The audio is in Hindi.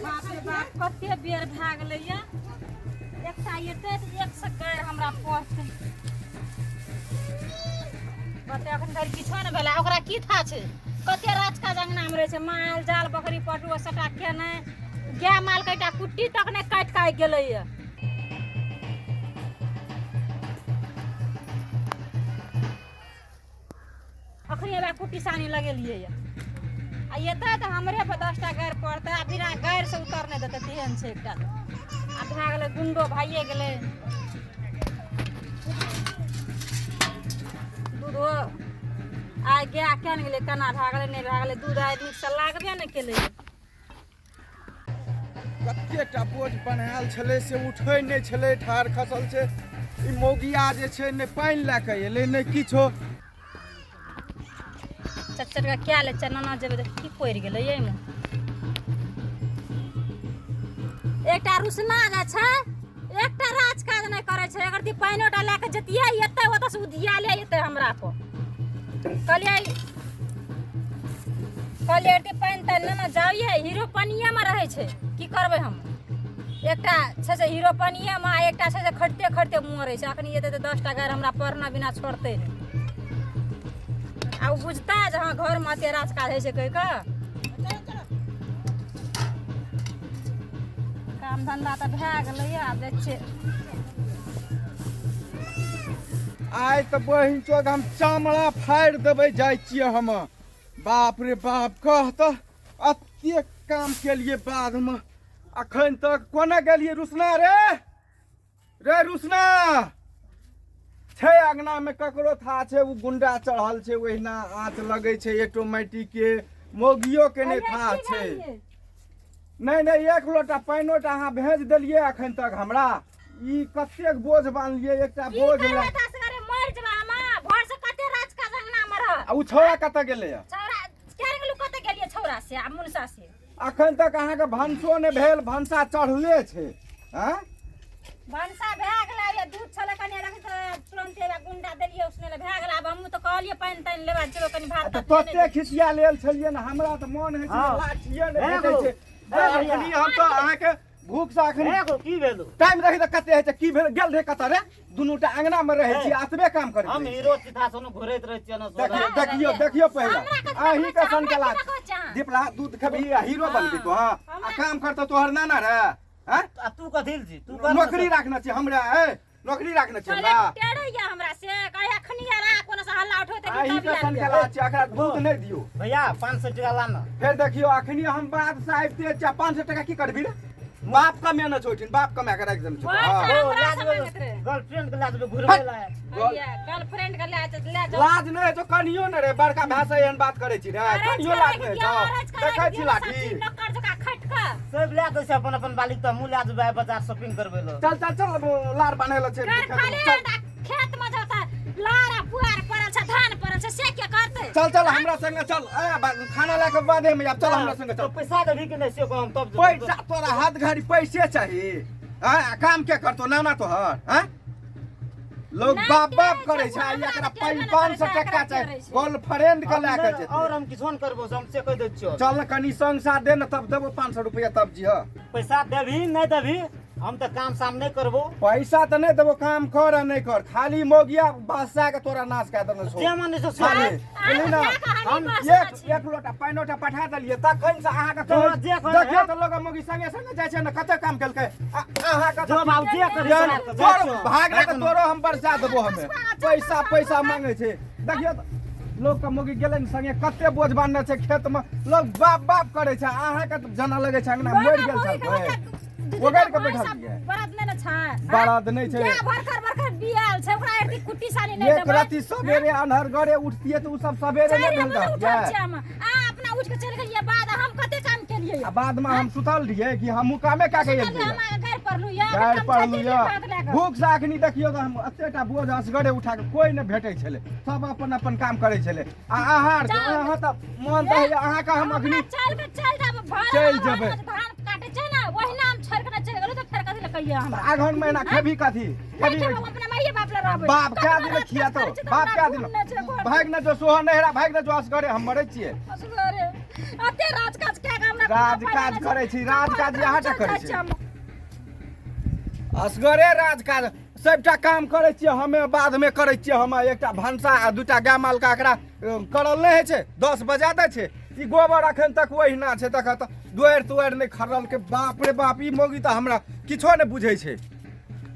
बाप रे बाप कते बेर भए गेलै या एकटा एतै त एक से गाय हमरा पहुँचतै बते अखन धरि किछो नहि भेलै ओकरा की था छै कते राजका जंगनामे रहै छै माल जाल बकरी पटुआ सबटा खेनाइ गाय माल के एकटा कुट्टी तक नहि काटि गेलै या अखनी एबे कुट्टी सानी लगेलियै या आ एतै तऽ हमरे पर 10टा गायर पड़तै आ बिना गायर से उतर नहि देतै तेहन छै एकटा आ भए गेलै गुंडो भाइये गेलै दूधो आइ गाय केन गेलै केना भए गेलै नहि भए गेलै दूध आइ नीकसँ लागबे नहि केलै कतेटा बोझ बनायल छलै से उठै नहि छलै ठाढ़ खसल छै ई मौगिया जे छै नहि पानि लए कऽ एलै नहि किछो चच्चर के क्या ले चना जेबै तऽ की पड़ि गेलै एहिमे एकटा रुसना जे छै एकटा राज काज नहि करै छै अगर ती पानिओटा लए कऽ जतियै एतै ओतऽसँ उधियाले एतै हमरा पर कहलियै ती पानि तानि लेने जाइए हीरो पानिएमे रहै छै की करबै हम एकटा छै से हीरो पानिएमे आ एकटा छै से खटते खटते मरै छै अखनी एतै तऽ 10टा गायर हमरा पड़ना बिना छोड़तै नहि आ ओ बुझता जे हाँ घरमे एते राजकाज होइ छै कहि कऽ काम धंधा तऽ भए गेलै आब जाइ छियै आइ तऽ बहिन चोक हम चामड़ा फाड़ि देबै जाइ छियै हम बाप रे बाप कह तऽ एतेक काम केलिए बादमे अखन तक कोना गेलिए रुसना रे रुसना छै अंगनामे ककरो था छै ओ गुंडा चढ़ल छै ओहिना आँच लगै छै ऑटोमेटिक के मौगियो के नहि था छै नहीं एक लोटा पानिओटा अहाँ भेज देलिए अखन तक हमरा ई कतेक बोझ बांधलिए एकटा बोझ ले आ उ छौड़ा कतऽ गेलै छौड़ा से आ मुनसा से अखन तक अहाँके भनसो नहि भेल भनसा चढ़ले छै हैं भनसा भए गेलै ये दूध छले कनी रखि तऽ तुरंत एबे गुंडा देलिए उसने ले भए गेलै अब हम तऽ कहलिए पानि तानि लेबा जेबो कनी भात तऽ तते खिसिया लेल छलिए ने हमरा तऽ मन होइ छै लाठिए नहि भेटै छै अखनी हम तऽ अहाँके भूख से अखनी की भेलो टाइम रही तऽ कते होइ छै की भेल गेल रे कतऽ रे दुनूटा अंगना में रहै छी एतबे काम करै हम हीरो सीधा सोनो घुरैत रहै छियै ना देखियो पहिले अहीं के संकला दीपला दूध खबी हीरो बनबी तो हां आ काम करतो तोहर नाना रे हैं तू कथिल छी तू नौकरी राखना छी हमरा है नौकरी राखना छी हमरा टेड़ैया हमरा से कहे अखनी रा कोनो से हल्ला उठोते अहीं के संकला छी एकरा दूध नहीं दियो भैया 500 टका लाना फिर देखियो अखनी हम बात साहब ते 500 टका की करबी रे बाप का मेहनत होइथिन बाप कमा के राख देन छ गर्लफ्रेंड के लाज में घुरबे ला गर्लफ्रेंड के ले जा लाज नहीं तो कनियो न रे बड़का भाषा एहन बात करे छी रे कनियो लाज नहीं छ देखै छी लाठी नकर जका खट के सब ले के अपन अपन बालिक त मुँह ले जेबै बाजार शॉपिंग करबै लो चल लार बनेला छै खेत में जाता लारा पुआर पड़ल छै धान पड़ल छै से के करते चल हमरा संगे चल खाना लेके बादे में चल हमरा संगे चल पैसा देबी कि नहीं से हम तब पैसा तोरा हाथ घड़ी पैसे चाहिए काम के करतो नाना तोहर हैं लोग बाप करे छै एकरा 500 टका चाहिए गर्लफ्रेंड के लेके जेतै और हम किछन करबो हम से कह दै छियो चल कनी संग साथ दे न तब देबो 500 रुपया तब जी पैसा देबी नहीं देबी हम तो काम साम नहीं करबो पैसा तो नहीं देबो काम कर आ नहीं कर खाली मोगिया बादशाह के तोरा नाश कर देना छो जे मन से ना हम एक लोटा पानिओटा पठा देलिए तखन से अहाँ के देखियो त लोग मोगी संगे संगे जाय छै न कते काम केलकै अहाँ के जो बाबू जे भाग ले तोरो हम बरसा देबो हमें पैसा मांगे छै देखियो लोग के मोगी गेलै संगे कते बोझ बांधने छै खेत में लोग बाप करे छै अहाँ के जना लगे छै अंगना मरि गेल छै ओगर के बैठल छियै बरद नै छै बरद नै छै के भरकर बियाल छै ओकरा एरती कुट्टी सानी नै देबै एक राती सवेरे अन्हर गरे उठतिए त उ सब सवेरे नै भेल आ अपना उठ के चल गेलिए बाद हम कते काम केलिए आ बाद में हम सुतल रहिए कि हम कामे का के एलिए घर पढ़लु या भूख से अखनी देखियो त हम एतेटा बोझ असगरे उठा के कोई नै भेटै छले सब अपन अपन काम करै छले आ आहार अहाँ त मन त अहाँ का हम अखनी चल जाब चल जेबै धान काटे छै ना ओहिना हम छोड़ के चल गेलु त फेर कथि ल कहिए हमरा आघन महीना खेबी कथि अपना माइए बाप ले रहबै बाप क्या दिन खिया तो बाप क्या दिन भाग न जो सोहा नहरा भाग न जो असगरे हम मरै छियै असगरे अते राज काज के हमरा राजकाज करै छी राजकाज यहाँ टा करै छी असगरे राजकाज सबटा काम करै छियै हमे बादमे करै छियै हम एकटा भनसा आ दूटा गाय माल काकरा करल नहि होइ छै 10 बजा दै छै ई गोबर अखन तक ओहिना छै तक दुआरि तुआरि नहि खरल के बाप रे बाप ई मोगी तऽ हमरा किछो नहि बुझै छै